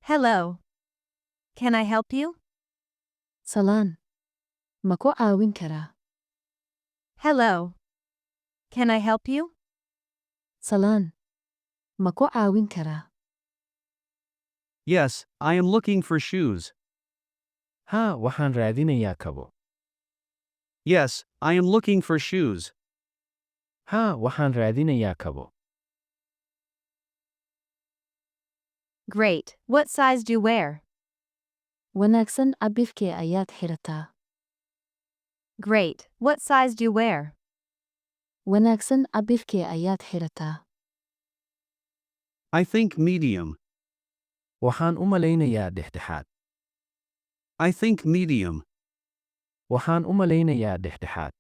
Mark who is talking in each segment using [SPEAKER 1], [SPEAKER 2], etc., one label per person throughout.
[SPEAKER 1] Hello. Can I help you?
[SPEAKER 2] Salaan. Ma ku caawin karaa?
[SPEAKER 1] Hello. Can I help you?
[SPEAKER 2] Salaan. Ma ku caawin karaa?
[SPEAKER 3] Yes, I am looking for shoes.
[SPEAKER 4] Haa, waxaan raadinayaa kabo.
[SPEAKER 3] Yes, I am looking for shoes.
[SPEAKER 4] Haa, waxaan raadinayaa kabo.
[SPEAKER 1] Great. What size do you wear?
[SPEAKER 2] Wanaagsan cabbirkee ayaad xidhataa?
[SPEAKER 1] Great. What size do you wear?
[SPEAKER 2] Wanaagsan cabbirkee ayaad xidhataa?
[SPEAKER 3] I think medium.
[SPEAKER 4] Waxaan u malaynayaa dhexdhexaad.
[SPEAKER 3] I think medium.
[SPEAKER 4] Waxaan u malaynayaa dhexdhexaad.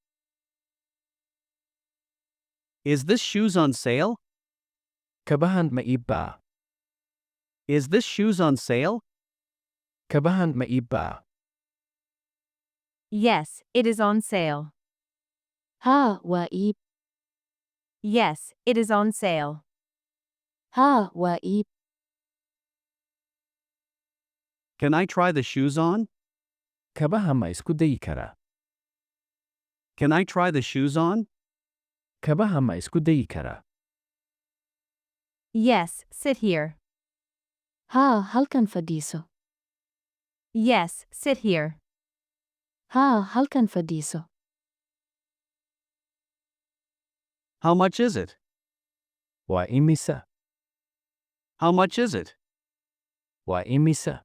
[SPEAKER 3] Is this shoes on sale?
[SPEAKER 4] Kabahan ma iib baa?
[SPEAKER 3] Is this shoes on sale?
[SPEAKER 4] Kabahan ma iib baa?
[SPEAKER 1] Yes, it is on sale.
[SPEAKER 2] Haa, waa iib.
[SPEAKER 1] Yes, it is on sale.
[SPEAKER 2] Haa, waa iib.
[SPEAKER 3] Can I try the shoes on?
[SPEAKER 4] Kabaha ma isku dayi karaa?
[SPEAKER 3] Can I try the shoes on?
[SPEAKER 4] Kabaha ma isku dayi karaa?
[SPEAKER 1] Yes, sit here.
[SPEAKER 2] Haa, halkan fadhiiso.
[SPEAKER 1] Yes, sit here.
[SPEAKER 2] Haa, halkan fadhiiso.
[SPEAKER 3] How much is it?
[SPEAKER 4] Waa imisa?
[SPEAKER 3] How much is it?
[SPEAKER 4] Waa imisa?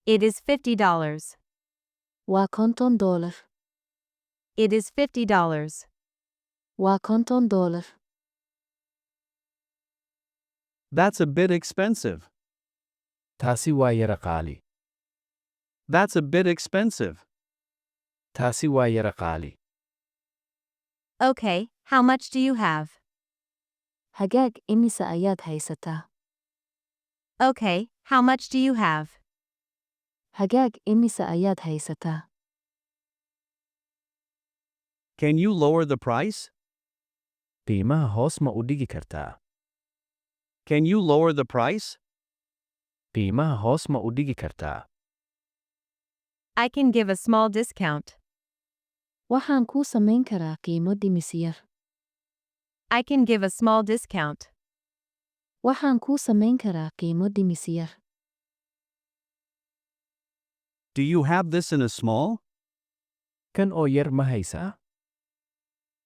[SPEAKER 1] It is $50.
[SPEAKER 2] Waa $50.
[SPEAKER 1] It is $50.
[SPEAKER 2] Waa $50.
[SPEAKER 3] That's a bit expensive.
[SPEAKER 4] Taasi waa yara qaali.
[SPEAKER 3] That's a bit expensive.
[SPEAKER 4] Taasi waa yara qaali.
[SPEAKER 1] Okay, how much do you have?
[SPEAKER 2] Hagaag imisa ayaad haysataa?
[SPEAKER 1] Okay, how much do you have?
[SPEAKER 2] Hagaag imisa ayaad haysataa?
[SPEAKER 3] Can you lower the price?
[SPEAKER 4] Qiimaha hoos ma u dhigi kartaa?
[SPEAKER 3] Can you lower the price?
[SPEAKER 4] Qiimaha hoos ma u dhigi kartaa?
[SPEAKER 1] I can give a small discount.
[SPEAKER 2] Waxaan kuu samayn karaa qiimo dhimis yar.
[SPEAKER 1] I can give a small discount.
[SPEAKER 2] Waxaan kuu samayn karaa qiimo dhimis yar.
[SPEAKER 3] Do you have this in a small?
[SPEAKER 4] Kan oo yar ma haysaa?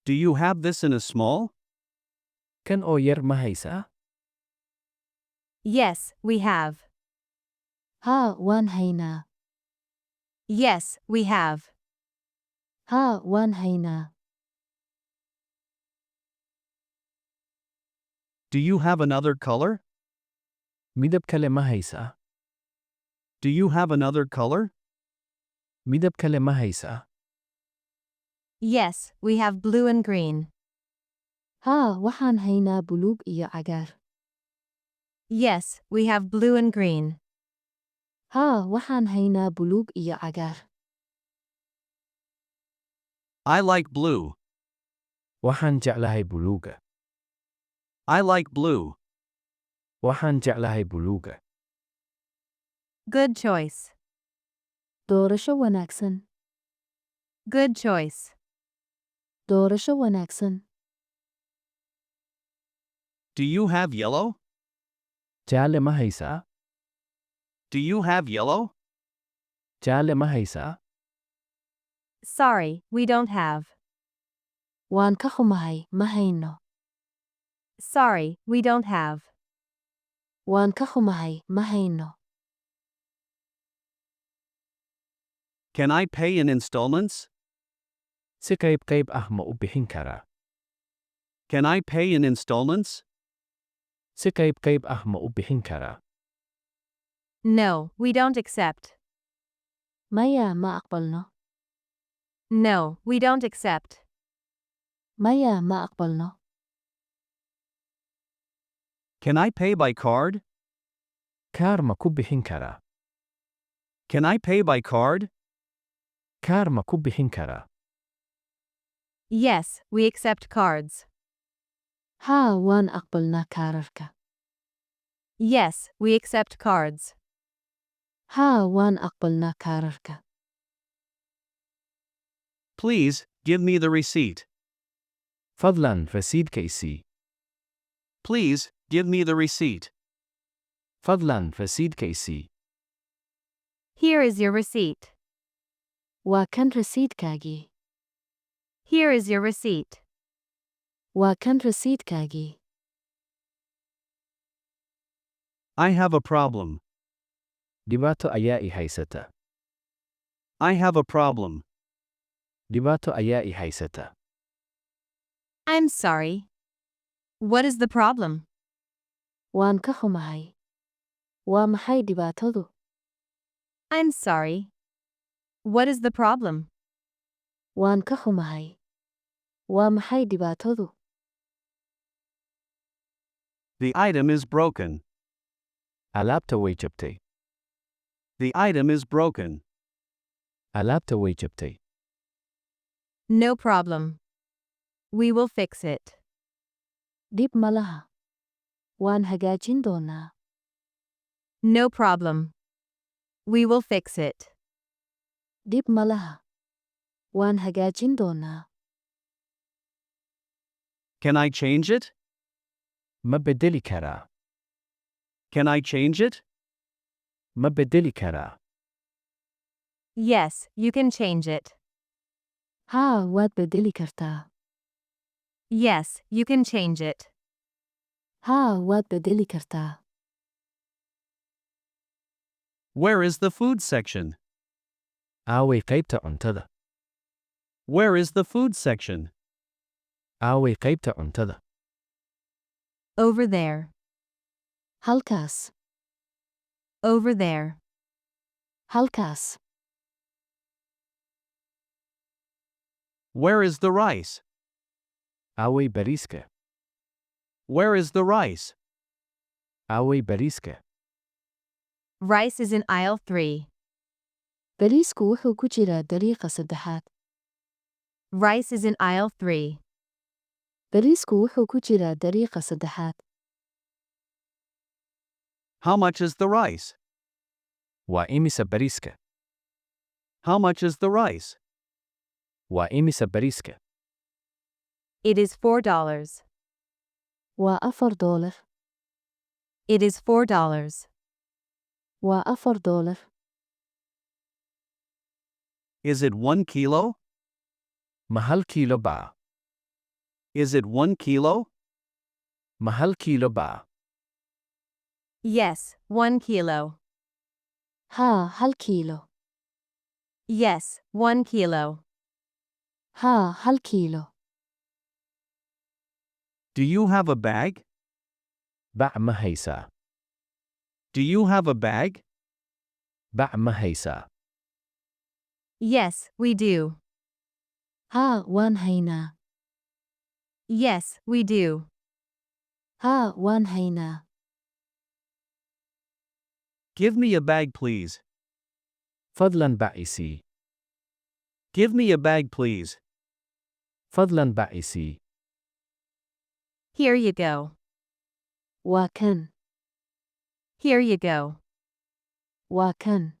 [SPEAKER 3] Do you have this in a small?
[SPEAKER 4] Kan oo yar ma haysaa?
[SPEAKER 1] Yes, we have.
[SPEAKER 2] Haa, waan haynaa.
[SPEAKER 1] Yes, we have.
[SPEAKER 2] Haa, waan haynaa.
[SPEAKER 3] Do you have another color?
[SPEAKER 4] Midab kale ma haysaa?
[SPEAKER 3] Do you have another color?
[SPEAKER 4] Midab kale ma haysaa?
[SPEAKER 1] Yes, we have blue and green.
[SPEAKER 2] Haa, waxaan haynaa buluug iyo cagaar.
[SPEAKER 1] Yes, we have blue and green.
[SPEAKER 2] Haa, waxaan haynaa buluug iyo cagaar.
[SPEAKER 3] I like blue.
[SPEAKER 4] Waxaan jeclahay buluuga.
[SPEAKER 3] I like blue.
[SPEAKER 4] Waxaan jeclahay buluuga.
[SPEAKER 1] Good choice.
[SPEAKER 2] Doorasho wanaagsan.
[SPEAKER 1] Good choice.
[SPEAKER 2] Doorasho wanaagsan.
[SPEAKER 3] Do you have yellow?
[SPEAKER 4] Jaalle ma haysaa?
[SPEAKER 3] Do you have yellow?
[SPEAKER 4] Jaalle ma haysaa?
[SPEAKER 1] Sorry, we don't have.
[SPEAKER 2] Waan ka xumahay, ma hayno.
[SPEAKER 1] Sorry, we don't have.
[SPEAKER 2] Waan ka xumahay, ma hayno.
[SPEAKER 3] Can I pay in installments?
[SPEAKER 4] Si qayb ah ma u bixin karaa?
[SPEAKER 3] Can I pay in installments?
[SPEAKER 4] Si qayb ah ma u bixin karaa?
[SPEAKER 1] No, we don't accept.
[SPEAKER 2] Maya, ma aqbalno.
[SPEAKER 1] No, we don't accept.
[SPEAKER 2] Maya, ma aqbalno.
[SPEAKER 3] Can I pay by card?
[SPEAKER 4] Kaar ma ku bixin karaa?
[SPEAKER 3] Can I pay by card?
[SPEAKER 4] Kaar ma ku bixin karaa?
[SPEAKER 1] Yes, we accept cards.
[SPEAKER 2] Haa, waan aqbalnaa kaararka.
[SPEAKER 1] Yes, we accept cards.
[SPEAKER 2] Haa, waan aqbalnaa kaararka.
[SPEAKER 3] Please, give me the receipt.
[SPEAKER 4] فضلاً رسيدك إيسي.
[SPEAKER 3] Please, give me the receipt.
[SPEAKER 4] فضلاً رسيدك إيسي.
[SPEAKER 1] Here is your receipt.
[SPEAKER 2] Waa kan rasiidkaagii.
[SPEAKER 1] Here is your receipt.
[SPEAKER 2] Waa kan rasiidkaagii.
[SPEAKER 3] I have a problem.
[SPEAKER 4] dhibaato ayaa i haysata.
[SPEAKER 3] I have a problem.
[SPEAKER 4] dhibaato ayaa i haysata.
[SPEAKER 1] I'm sorry. What is the problem?
[SPEAKER 2] Waan ka xumahay. Waa maxay dhibaatadu?
[SPEAKER 1] I'm sorry. What is the problem?
[SPEAKER 2] Waan ka xumahay. Waa maxay dhibaatadu?
[SPEAKER 3] The item is broken.
[SPEAKER 4] alaabta way jabtay.
[SPEAKER 3] The item is broken.
[SPEAKER 4] alaabta way jabtay.
[SPEAKER 1] No problem. We will fix it.
[SPEAKER 2] Dhib ma laha. Waan hagaajin doonaa.
[SPEAKER 1] No problem. We will fix it.
[SPEAKER 2] Dhib ma laha. Waan hagaajin doonaa.
[SPEAKER 3] Can I change it?
[SPEAKER 4] ma beddeli karaa.
[SPEAKER 3] Can I change it?
[SPEAKER 4] ma beddeli karaa.
[SPEAKER 1] Yes, you can change it.
[SPEAKER 2] Haa, waad beddeli kartaa.
[SPEAKER 1] Yes, you can change it.
[SPEAKER 2] Haa, waad beddeli kartaa.
[SPEAKER 3] Where is the food section?
[SPEAKER 4] aaway qaybta cuntada.
[SPEAKER 3] Where is the food section?
[SPEAKER 4] aaway qaybta cuntada.
[SPEAKER 1] Over there.
[SPEAKER 2] Halkaas.
[SPEAKER 1] Over there.
[SPEAKER 2] Halkaas.
[SPEAKER 3] Where is the rice?
[SPEAKER 4] aaway bariiska.
[SPEAKER 3] Where is the rice?
[SPEAKER 4] aaway bariiska.
[SPEAKER 1] Rice is in aisle 3.
[SPEAKER 2] Bariisku wuxuu ku jiraa dariiqa saddexaad.
[SPEAKER 1] Rice is in aisle 3.
[SPEAKER 2] Bariisku wuxuu ku jiraa dariiqa saddexaad.
[SPEAKER 3] How much is the rice?
[SPEAKER 4] waa imisa bariiska.
[SPEAKER 3] How much is the rice?
[SPEAKER 4] waa imisa bariiska.
[SPEAKER 1] It is $4.
[SPEAKER 2] Waa $4.
[SPEAKER 1] It is $4.
[SPEAKER 2] Waa $4.
[SPEAKER 3] Is it 1 kilo?
[SPEAKER 4] ma hal kiilo baa.
[SPEAKER 3] Is it 1 kilo?
[SPEAKER 4] ma hal kiilo baa.
[SPEAKER 1] Yes, 1 kilo.
[SPEAKER 2] Haa, hal kiilo.
[SPEAKER 1] Yes, 1 kilo.
[SPEAKER 2] Haa, hal kiilo.
[SPEAKER 3] Do you have a bag?
[SPEAKER 4] bac ma haysaa.
[SPEAKER 3] Do you have a bag?
[SPEAKER 4] bac ma haysaa.
[SPEAKER 1] Yes, we do.
[SPEAKER 2] Haa, waan haynaa.
[SPEAKER 1] Yes, we do.
[SPEAKER 2] Haa, waan haynaa.
[SPEAKER 3] Give me a bag, please.
[SPEAKER 4] fadlan bac isii.
[SPEAKER 3] Give me a bag, please.
[SPEAKER 4] fadlan bac isii.
[SPEAKER 1] Here you go.
[SPEAKER 2] Waa kan.
[SPEAKER 1] Here you go.
[SPEAKER 2] Waa kan.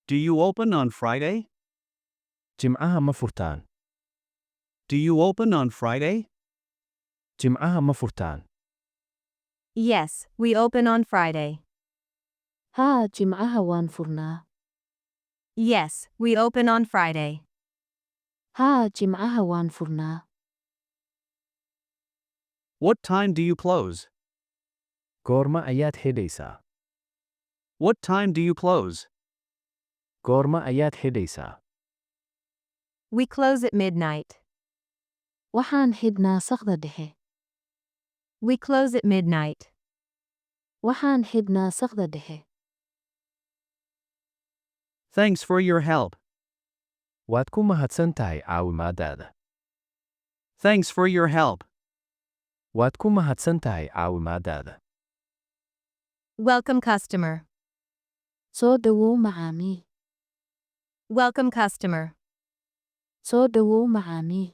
[SPEAKER 3] Do you open on Friday?
[SPEAKER 4] jimcaha ma furtaan.
[SPEAKER 3] Do you open on Friday?
[SPEAKER 4] jimcaha ma furtaan.
[SPEAKER 1] Yes, we open on Friday.
[SPEAKER 2] Haa, jimcaha waan furnaa.
[SPEAKER 1] Yes, we open on Friday.
[SPEAKER 2] Haa, jimcaha waan furnaa.
[SPEAKER 3] What time do you close?
[SPEAKER 4] goorma ayaad xidhaysaa.
[SPEAKER 3] What time do you close?
[SPEAKER 4] goorma ayaad xidhaysaa.
[SPEAKER 1] We close at midnight.
[SPEAKER 2] Waxaan xidhnaa saqda dhexe.
[SPEAKER 1] We close at midnight.
[SPEAKER 2] Waxaan xidhnaa saqda dhexe.
[SPEAKER 3] Thanks for your help.
[SPEAKER 4] waad ku mahadsan tahay caawimaadaada.
[SPEAKER 3] Thanks for your help.
[SPEAKER 4] waad ku mahadsan tahay caawimaadaada.
[SPEAKER 1] Welcome customer.
[SPEAKER 2] Soo dhawow macaamiil.
[SPEAKER 1] Welcome customer.
[SPEAKER 2] Soo dhawow macaamiil.